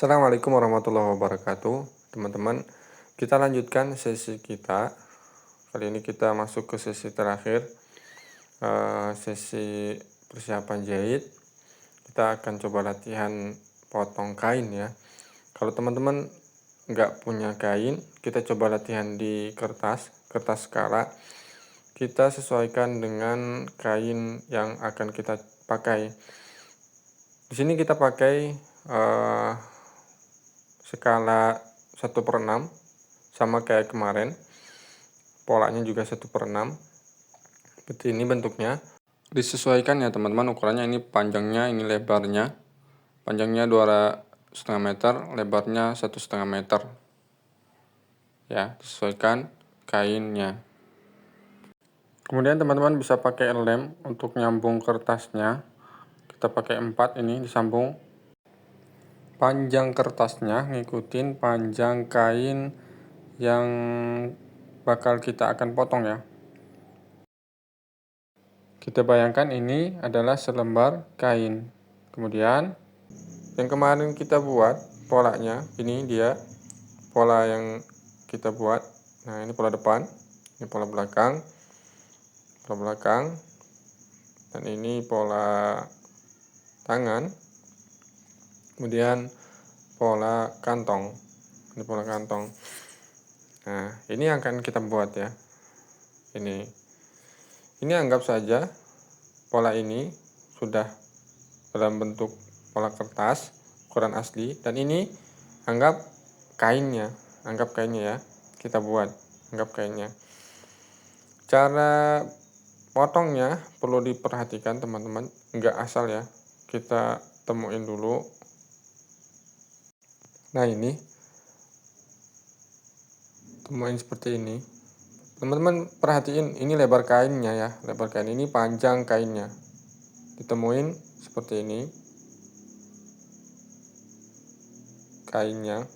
Assalamualaikum warahmatullahi wabarakatuh, teman-teman. Kita lanjutkan sesi kita. Kali ini kita masuk ke sesi terakhir, sesi persiapan jahit. Kita akan coba latihan potong kain ya. Kalau teman-teman nggak punya kain, kita coba latihan di kertas skala. Kita sesuaikan dengan kain yang akan kita pakai. Di sini kita pakai skala 1/6 sama kayak kemarin, polanya juga 1/6. Seperti ini bentuknya. Disesuaikan ya teman-teman, ukurannya ini panjangnya, ini lebarnya. Panjangnya 2,5 meter, lebarnya 1,5 meter. Ya, disesuaikan kainnya. Kemudian teman-teman bisa pakai lem untuk nyambung kertasnya. Kita pakai 4 ini disambung. Panjang kertasnya ngikutin panjang kain yang bakal kita akan potong ya. Kita bayangkan ini adalah selembar kain. Kemudian yang kemarin kita buat polanya, ini dia pola yang kita buat. Nah, ini pola depan, ini pola belakang, dan ini pola tangan. Kemudian pola kantong. Ini pola kantong. Nah, ini yang akan kita buat ya. Ini anggap saja pola ini sudah dalam bentuk pola kertas ukuran asli, dan ini anggap kainnya ya. Kita buat anggap kainnya. Cara potongnya perlu diperhatikan teman-teman, enggak asal ya. Kita temuin dulu. Nah, ini temuin seperti ini. Teman-teman perhatiin, ini lebar kainnya ya, lebar kain ini, panjang kainnya. Ditemuin seperti ini kainnya.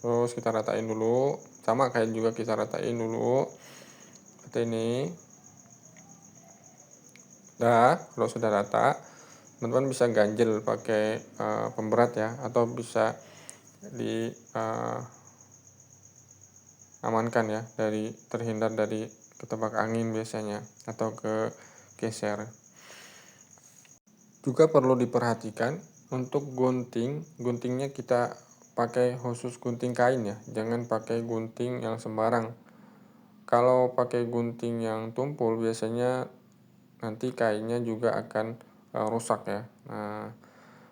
Terus kita ratain dulu, sama kain juga kita ratain dulu seperti ini. Nah, kalau sudah rata, teman-teman bisa ganjel pakai pemberat ya, atau bisa amankan ya, terhindar dari ketebak angin biasanya, atau ke geser. Juga perlu diperhatikan untuk guntingnya kita pakai khusus gunting kain ya, jangan pakai gunting yang sembarang. Kalau pakai gunting yang tumpul biasanya nanti kainnya juga akan rusak ya. Nah,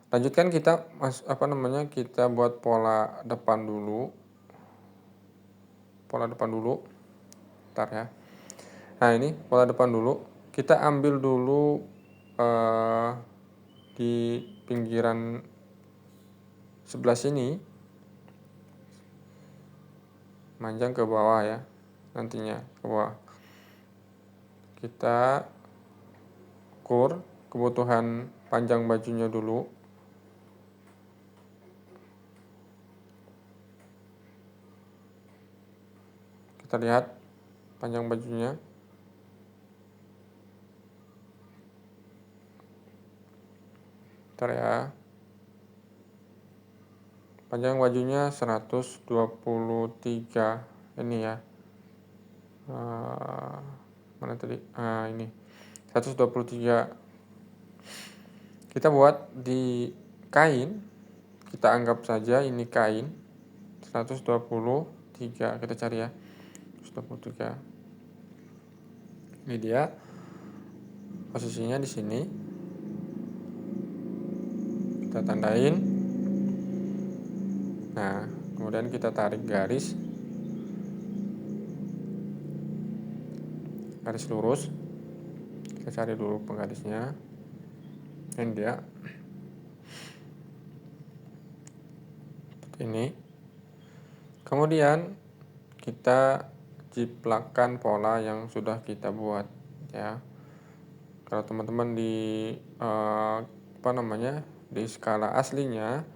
lanjutkan kita kita buat pola depan dulu. Bentar ya. Nah, ini pola depan dulu. Kita ambil dulu di pinggiran sebelah sini, manjang ke bawah ya, nantinya ke bawah. Kita ukur kebutuhan panjang bajunya dulu. Kita lihat panjang bajunya. Bentar ya. Panjang bajunya 123 ini ya. Mana tadi? Ini 123. Kita buat di kain, kita anggap saja ini kain 123. Kita cari ya, 123. Ini dia posisinya di sini. Kita tandain. Nah, kemudian kita tarik garis lurus. Kita cari dulu penggarisnya. Ini dia. Seperti ini. Kemudian kita jiplakkan pola yang sudah kita buat ya. Kalau teman-teman di di skala aslinya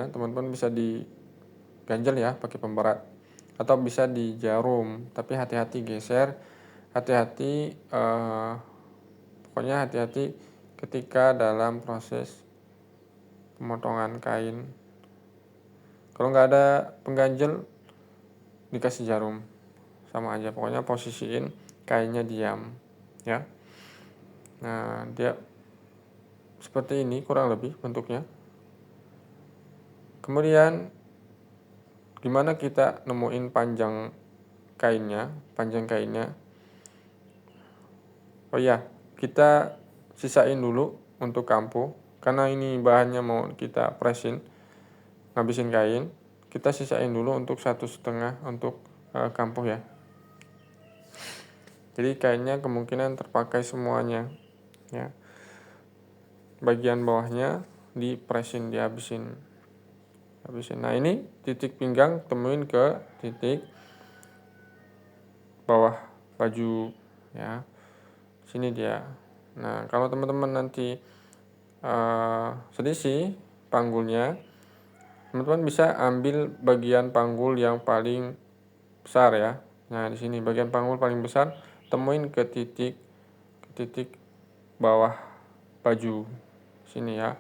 teman-teman bisa diganjel ya pakai pemberat, atau bisa di jarum, tapi hati-hati geser, pokoknya hati-hati ketika dalam proses pemotongan kain. Kalau nggak ada pengganjel, dikasih jarum, sama aja, pokoknya posisiin kainnya diam ya. Nah, dia seperti ini kurang lebih bentuknya. Kemudian gimana kita nemuin panjang kainnya? Oh iya, kita sisain dulu untuk kampuh, karena ini bahannya mau kita presin, ngabisin kain, kita sisain dulu untuk 1,5 untuk kampuh ya. Jadi kainnya kemungkinan terpakai semuanya ya. Bagian bawahnya dipresin, dihabisin. Nah, ini titik pinggang temuin ke titik bawah baju ya. Sini dia. Nah, kalau teman-teman nanti selisih panggulnya, teman-teman bisa ambil bagian panggul yang paling besar ya. Nah, di sini bagian panggul paling besar temuin ke titik bawah baju sini ya.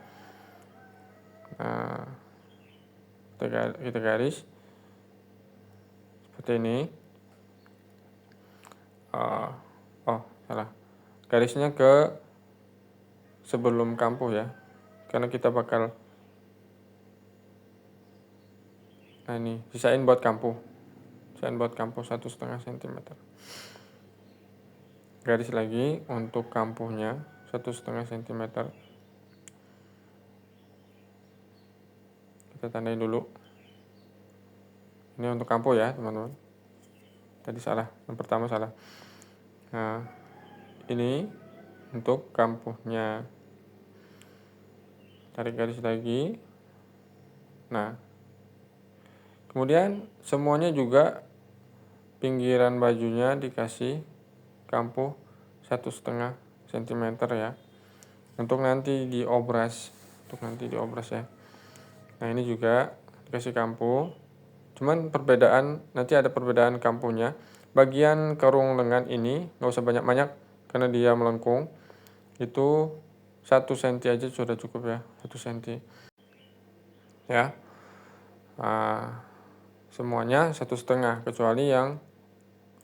Nah, kita garis seperti ini. Salah, garisnya ke sebelum kampuh ya, karena kita bakal ini sisain buat kampuh 1,5 cm. Garis lagi untuk kampuhnya 1,5 cm. Kita tandai dulu. Ini untuk kampuh ya teman-teman. Tadi salah, yang pertama salah. Nah, ini untuk kampuhnya. Tarik garis lagi. Nah, kemudian semuanya juga pinggiran bajunya dikasih kampuh 1,5 cm ya. Untuk nanti diobras ya. Nah, ini juga dikasih kampuh. Cuman nanti ada perbedaan kampuhnya. Bagian kerung lengan ini nggak usah banyak-banyak karena dia melengkung. Itu 1 cm aja sudah cukup ya, 1 cm ya. Semuanya 1,5 kecuali yang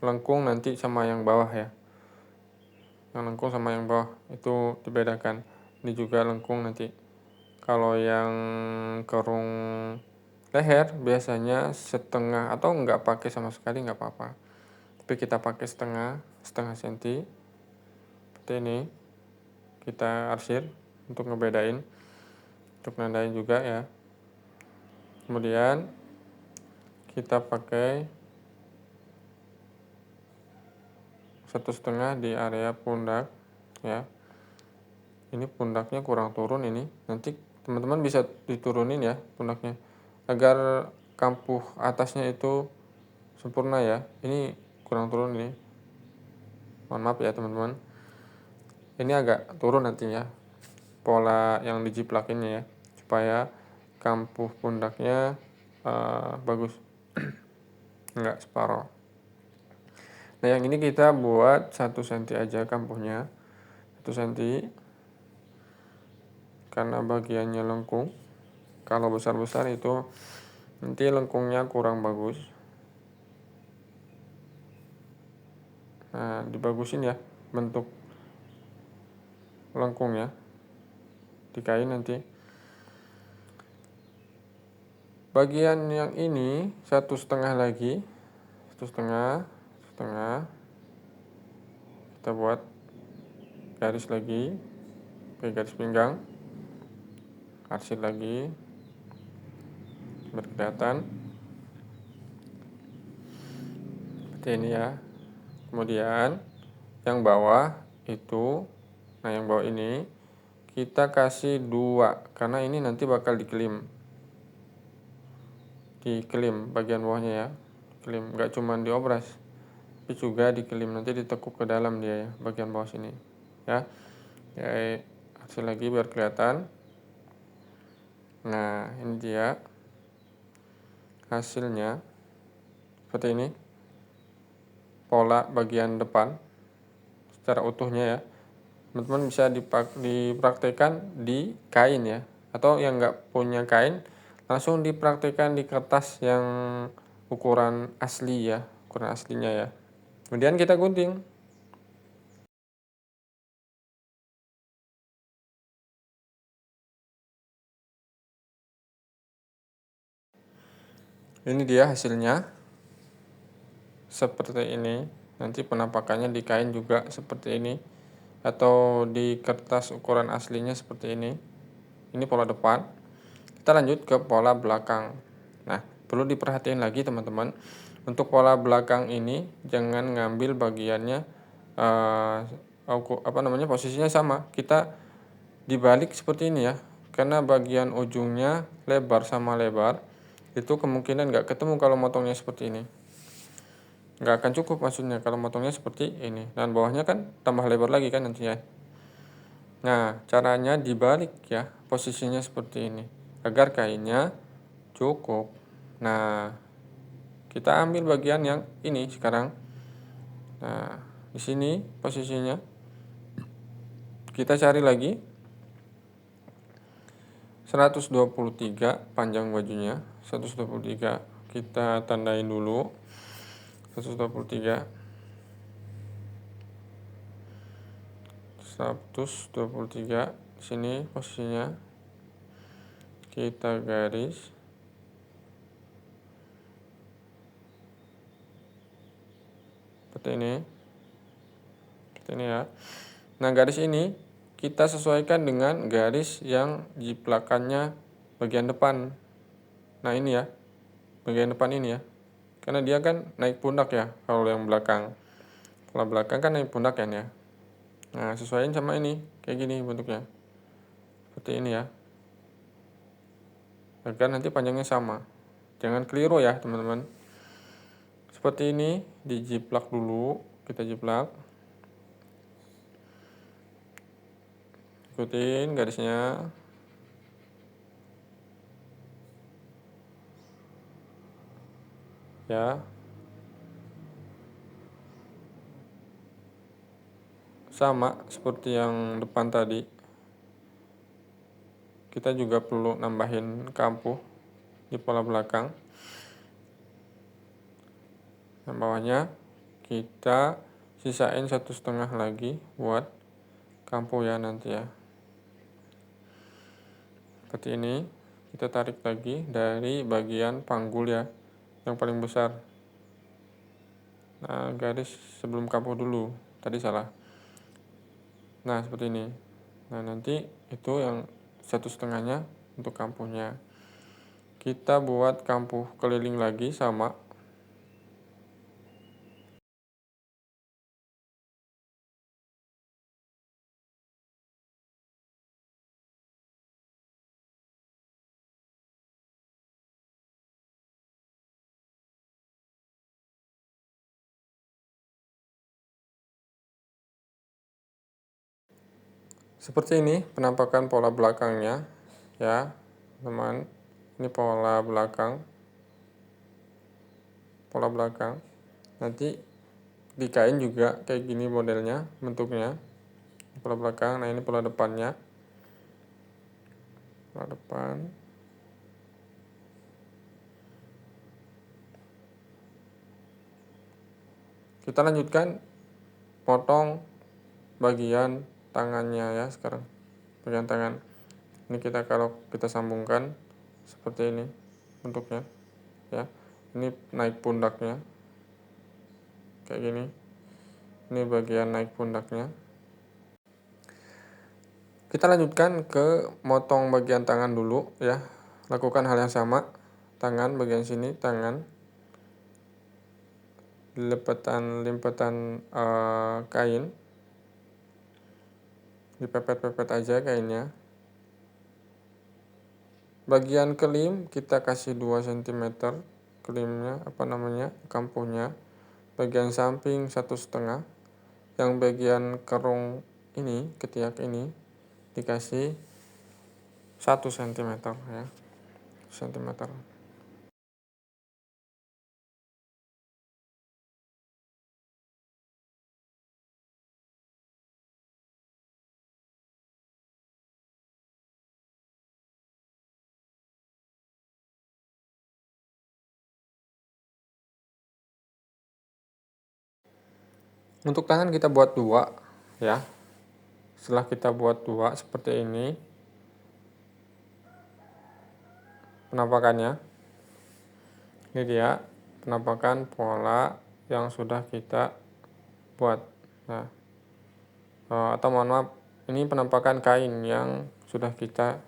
lengkung nanti sama yang bawah ya. Yang lengkung sama yang bawah itu dibedakan. Ini juga lengkung nanti. Kalau yang kerung leher biasanya setengah atau nggak pakai sama sekali nggak apa-apa. Tapi kita pakai setengah senti seperti ini. Kita arsir untuk ngebedain, untuk nandain juga ya. Kemudian kita pakai 1,5 di area pundak ya. Ini pundaknya kurang turun ini. Nanti teman-teman bisa diturunin ya pundaknya agar kampuh atasnya itu sempurna ya. Ini kurang turun ini. Mohon maaf ya teman-teman. Ini agak turun nantinya pola yang dijiplakinnya ya, supaya kampuh pundaknya bagus. Enggak separoh. Nah, yang ini kita buat 1 cm aja kampuhnya. 1 cm. Karena bagiannya lengkung. Kalau besar-besar itu nanti lengkungnya kurang bagus. Nah, dibagusin ya bentuk lengkungnya di kain nanti. Bagian yang ini 1,5 lagi, 1,5 kita buat garis lagi, pakai garis pinggang, arsir lagi biar kelihatan seperti ini ya. Kemudian yang bawah itu, yang bawah ini kita kasih 2 karena ini nanti bakal dikelim bagian bawahnya ya. Kelim, nggak cuma diobras tapi juga dikelim, nanti ditekuk ke dalam dia ya, bagian bawah sini ya. Hasil lagi biar kelihatan. Nah, ini dia hasilnya seperti ini, pola bagian depan secara utuhnya ya. teman-teman bisa dipraktekkan di kain ya, atau yang nggak punya kain langsung dipraktekkan di kertas yang ukuran asli ya, ukuran aslinya ya. Kemudian kita gunting. Ini dia hasilnya seperti ini. Nanti penampakannya di kain juga seperti ini, atau di kertas ukuran aslinya seperti ini. Ini pola depan. Kita lanjut ke pola belakang. Nah, perlu diperhatiin lagi teman-teman, untuk pola belakang ini jangan ngambil bagiannya posisinya sama. Kita dibalik seperti ini ya, karena bagian ujungnya lebar sama lebar itu kemungkinan nggak ketemu kalau motongnya seperti ini. Nggak akan cukup maksudnya kalau motongnya seperti ini, dan bawahnya kan tambah lebar lagi kan nantinya. Nah, caranya dibalik ya, posisinya seperti ini agar kainnya cukup. Nah, kita ambil bagian yang ini sekarang. Nah, di sini posisinya kita cari lagi 123 panjang bajunya. 123 kita tandain dulu. 123 di sini posisinya kita garis seperti ini ya. Nah, garis ini kita sesuaikan dengan garis yang jiplakannya bagian depan. Nah, ini ya, bagian depan ini ya, karena dia kan naik pundak ya. Kalau yang belakang, kalau belakang kan naik pundak kan ya. Nah, sesuaiin sama ini, kayak gini bentuknya, seperti ini ya, agar nanti panjangnya sama. Jangan keliru ya teman-teman. Seperti ini, dijiplak dulu, kita jiplak, ikutin garisnya ya, sama seperti yang depan tadi. Kita juga perlu nambahin kampuh di pola belakang. Nah, bawahnya kita sisain 1,5 lagi buat kampuh ya nanti ya. Seperti ini, kita tarik lagi dari bagian panggul ya, yang paling besar. Nah, garis sebelum kampuh dulu, tadi salah. Nah, seperti ini. Nah, nanti itu yang 1,5-nya untuk kampuhnya. Kita buat kampuh keliling lagi sama. Seperti ini penampakan pola belakangnya ya, teman. Ini pola belakang. Nanti di kain juga kayak gini modelnya, bentuknya. Pola belakang. Nah, ini pola depannya. Pola depan. Kita lanjutkan potong bagian tangannya ya sekarang. Bagian tangan. Ini kalau kita sambungkan seperti ini bentuknya ya. Ini naik pundaknya. Kayak gini. Ini bagian naik pundaknya. Kita lanjutkan ke motong bagian tangan dulu ya. Lakukan hal yang sama. Tangan bagian sini, tangan. Lipetan kain. Dipepet-pepet aja kainnya. Bagian kelim kita kasih 2 cm kelimnya, kampuhnya. Bagian samping 1,5. Yang bagian kerung ini, ketiak ini dikasih 1 cm ya. 1 cm. Untuk tangan kita buat 2 ya. Setelah kita buat 2 seperti ini penampakannya. Ini dia penampakan pola yang sudah kita buat. Nah, atau mohon maaf, ini penampakan kain yang sudah kita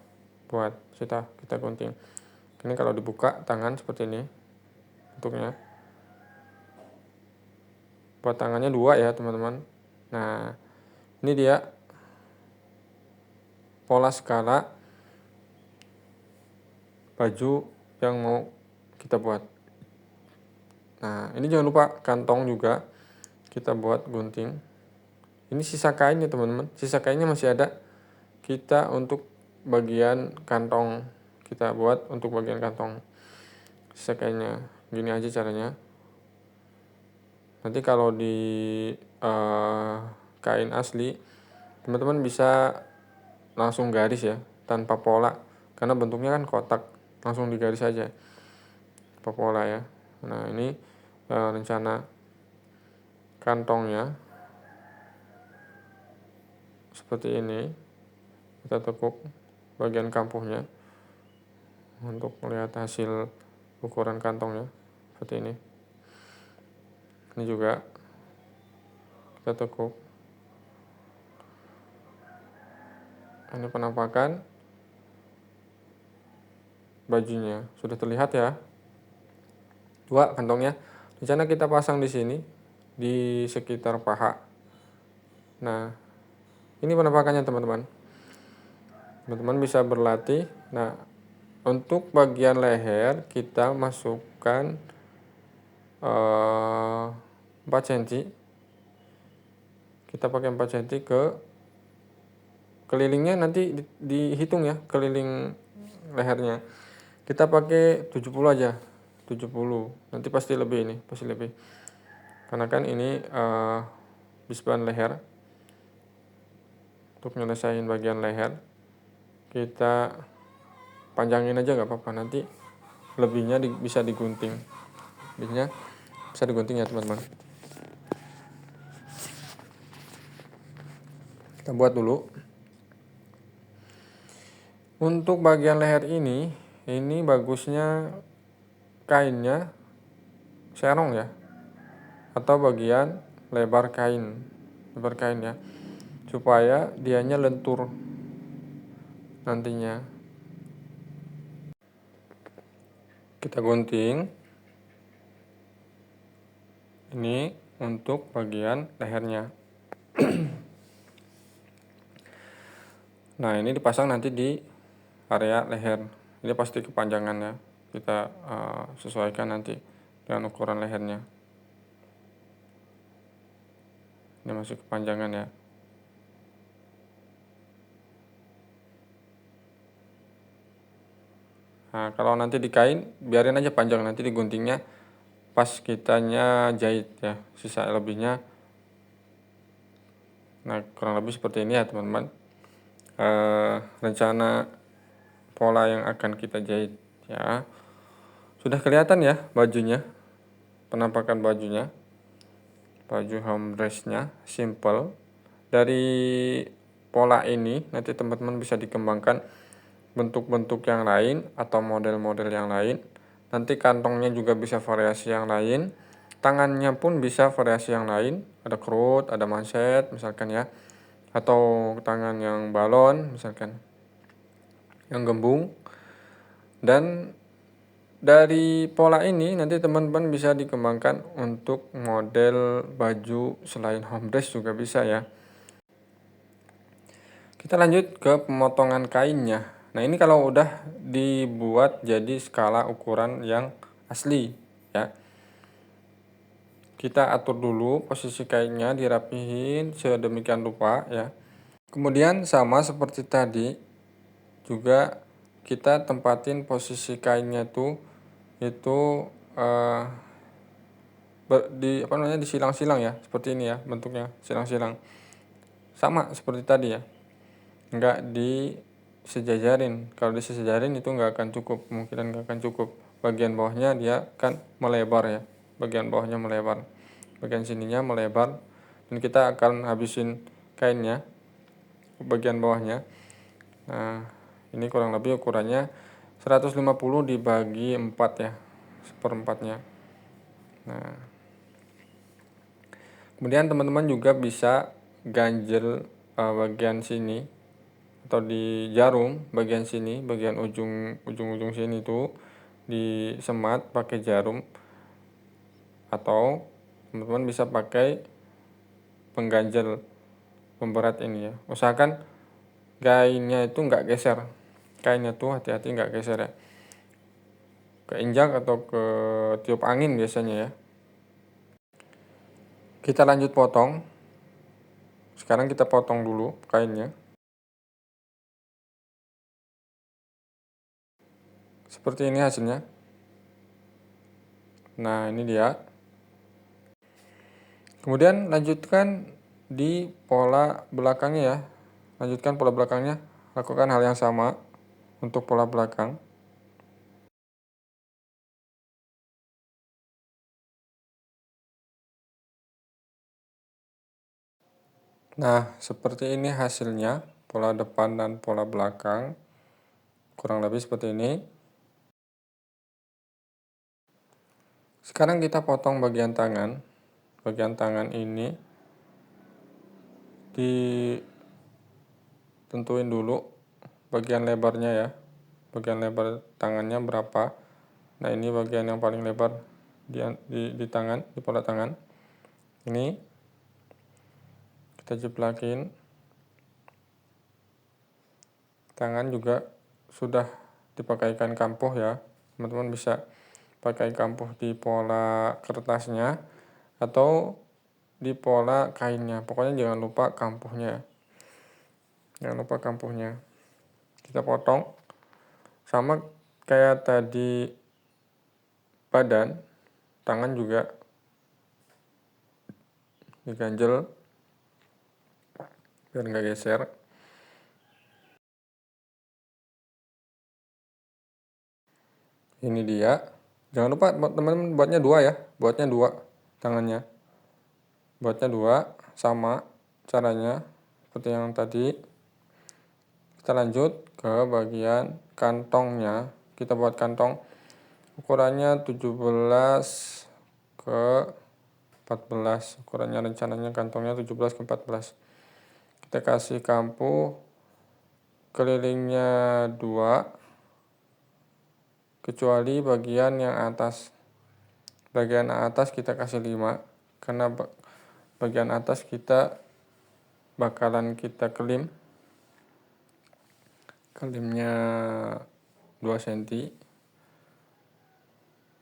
buat, kita gunting. Ini kalau dibuka tangan seperti ini bentuknya. Buat tangannya 2 ya teman-teman. Nah, ini dia pola skala baju yang mau kita buat. Nah, ini jangan lupa kantong juga kita buat gunting. Ini sisa kainnya teman-teman, sisa kainnya masih ada. Kita untuk bagian kantong, kita buat untuk bagian kantong sisa kainnya. Gini aja caranya. Nanti kalau di kain asli teman-teman bisa langsung garis ya, tanpa pola, karena bentuknya kan kotak, langsung digaris saja tanpa pola ya. Nah, ini rencana kantongnya seperti ini. Kita tekuk bagian kampuhnya untuk melihat hasil ukuran kantongnya seperti ini. Ini juga kita tekuk. Ini penampakan bajunya sudah terlihat ya. 2 kantongnya. Rencana kita pasang di sini di sekitar paha. Nah, ini penampakannya teman-teman. Teman-teman bisa berlatih. Nah, untuk bagian leher kita masukkan 4 cm. Kita pakai 4 cm ke kelilingnya, nanti dihitung ya keliling lehernya. Kita pakai 70 aja. 70. Nanti pasti lebih ini, pasti lebih. Karena kan ini bisban leher. Untuk menyelesaikan bagian leher kita panjangin aja nggak apa-apa, nanti lebihnya bisa digunting. Lebihnya bisa digunting ya teman-teman. Kita buat dulu. Untuk bagian leher ini bagusnya kainnya serong ya, atau bagian lebar kain ya, supaya dianya lentur nantinya. Kita gunting ini untuk bagian lehernya. Nah, ini dipasang nanti di area leher. Ini pasti kepanjangan ya, kita sesuaikan nanti dengan ukuran lehernya. Ini masih kepanjangan ya. Nah, kalau nanti di kain biarin aja panjang, nanti diguntingnya pas kitanya jahit ya, sisa lebihnya. Nah, kurang lebih seperti ini ya teman-teman, rencana pola yang akan kita jahit ya. Sudah kelihatan ya bajunya, penampakan bajunya, baju home dressnya simple. Dari pola ini nanti teman-teman bisa dikembangkan bentuk-bentuk yang lain atau model-model yang lain. Nanti kantongnya juga bisa variasi yang lain, tangannya pun bisa variasi yang lain, ada kerut, ada manset misalkan ya, atau tangan yang balon misalkan, yang gembung. Dan dari pola ini nanti teman-teman bisa dikembangkan untuk model baju selain home dress juga bisa ya. Kita lanjut ke pemotongan kainnya. Nah, ini kalau udah dibuat jadi skala ukuran yang asli ya. Kita atur dulu posisi kainnya, dirapihin sedemikian rupa ya. Kemudian sama seperti tadi juga kita tempatin posisi kainnya tuh itu disilang-silang ya, seperti ini ya bentuknya, silang-silang. Sama seperti tadi ya. Enggak disejajarin. Kalau disejajarin itu enggak akan cukup, kemungkinan enggak akan cukup. Bagian bawahnya dia akan melebar ya, bagian bawahnya melebar, bagian sininya melebar, dan kita akan habisin kainnya bagian bawahnya. Nah, ini kurang lebih ukurannya 150 dibagi 4 ya, seperempatnya. Nah, kemudian teman-teman juga bisa ganjel bagian sini atau di jarum bagian sini, bagian ujung sini itu disemat pakai jarum, atau teman-teman bisa pakai pengganjel pemberat ini ya. Usahakan kainnya itu nggak geser, kainnya tuh hati-hati nggak geser ya, keinjak atau ke tiup angin biasanya ya. Kita lanjut potong. Sekarang kita potong dulu kainnya. Seperti ini hasilnya. Nah, ini dia. Kemudian lanjutkan di pola belakangnya ya. Lanjutkan pola belakangnya. Lakukan hal yang sama untuk pola belakang. Nah, seperti ini hasilnya. Pola depan dan pola belakang. Kurang lebih seperti ini. Sekarang kita potong bagian tangan. Bagian tangan ini ditentuin dulu bagian lebarnya ya. Bagian lebar tangannya berapa. Nah, ini bagian yang paling lebar di tangan, di pola tangan. Ini kita jeplakin. Tangan juga sudah dipakaikan kampuh ya. Teman-teman bisa pakai kampuh di pola kertasnya atau di pola kainnya. Pokoknya jangan lupa kampuhnya. Jangan lupa kampuhnya. Kita potong sama kayak tadi badan, tangan juga diganjel biar nggak geser. Ini dia. Jangan lupa teman-teman buatnya dua ya, buatnya dua tangannya. Buatnya dua, sama caranya seperti yang tadi. Kita lanjut ke bagian kantongnya. Kita buat kantong ukurannya 17 ke 14. Ukurannya rencananya kantongnya 17 ke 14. Kita kasih kampuh kelilingnya 2, kecuali bagian yang atas. Bagian atas kita kasih 5, karena bagian atas kita bakalan kita kelimnya 2 cm.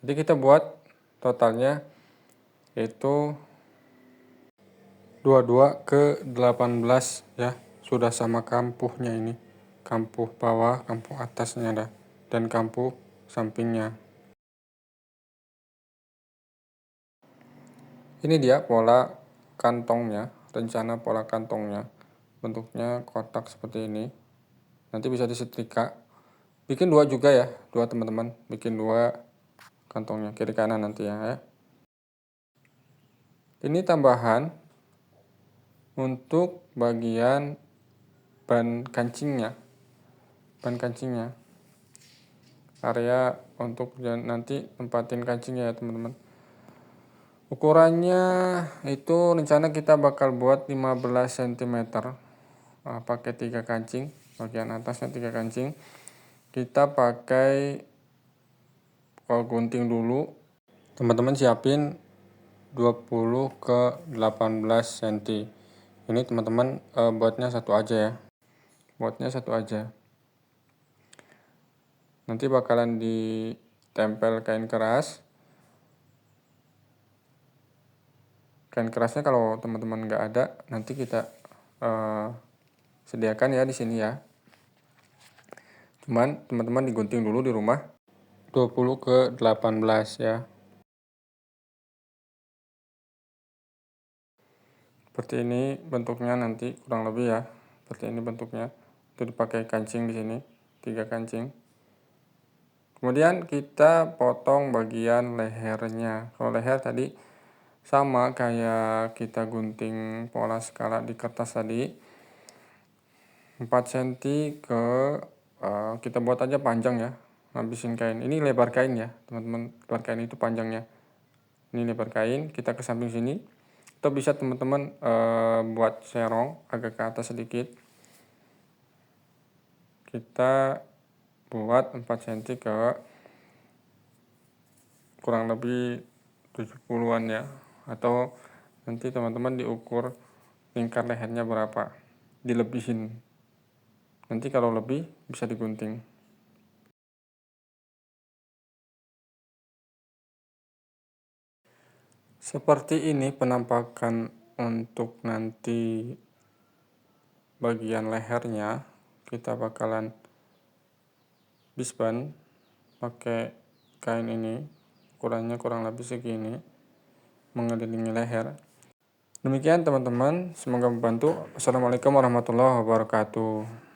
Jadi kita buat totalnya yaitu 22 ke 18 ya. Sudah sama kampuhnya ini. Kampuh bawah, kampuh atasnya dah, dan kampuh sampingnya. Ini dia pola kantongnya, rencana pola kantongnya. Bentuknya kotak seperti ini. Nanti bisa disetrika. Bikin 2 juga ya, 2 teman-teman. Bikin 2 kantongnya kiri kanan nanti ya. Ini tambahan untuk bagian ban kancingnya. Ban kancingnya. Area untuk nanti tempatin kancingnya ya teman-teman. Ukurannya itu rencana kita bakal buat 15 cm. Pakai 3 kancing, bagian atasnya 3 kancing. Kita pakai gunting dulu. Teman-teman siapin 20 ke 18 cm. Ini teman-teman buatnya satu aja ya. Buatnya satu aja. Nanti bakalan ditempel kain keras. Kain kerasnya kalau teman-teman nggak ada, nanti kita sediakan ya di sini ya. Cuman teman-teman digunting dulu di rumah 20 ke 18 ya. Seperti ini bentuknya nanti kurang lebih ya. Seperti ini bentuknya. Itu dipakai kancing di sini, 3 kancing. Kemudian kita potong bagian lehernya. Kalau leher tadi Sama kayak kita gunting pola skala di kertas tadi, 4 cm ke kita buat aja panjang ya, habisin kain. Ini lebar kain ya teman-teman, lebar kain itu panjangnya. Ini lebar kain, kita ke samping sini. Atau bisa teman-teman buat serong agak ke atas sedikit. Kita buat 4 cm ke kurang lebih 70-an ya. Atau nanti teman-teman diukur lingkar lehernya berapa, dilebihin. Nanti kalau lebih bisa digunting. Seperti ini penampakan untuk nanti bagian lehernya. Kita bakalan bisband pakai kain ini, ukurannya kurang lebih segini, mengelilingi leher. Demikian teman-teman, semoga membantu. Assalamualaikum warahmatullahi wabarakatuh.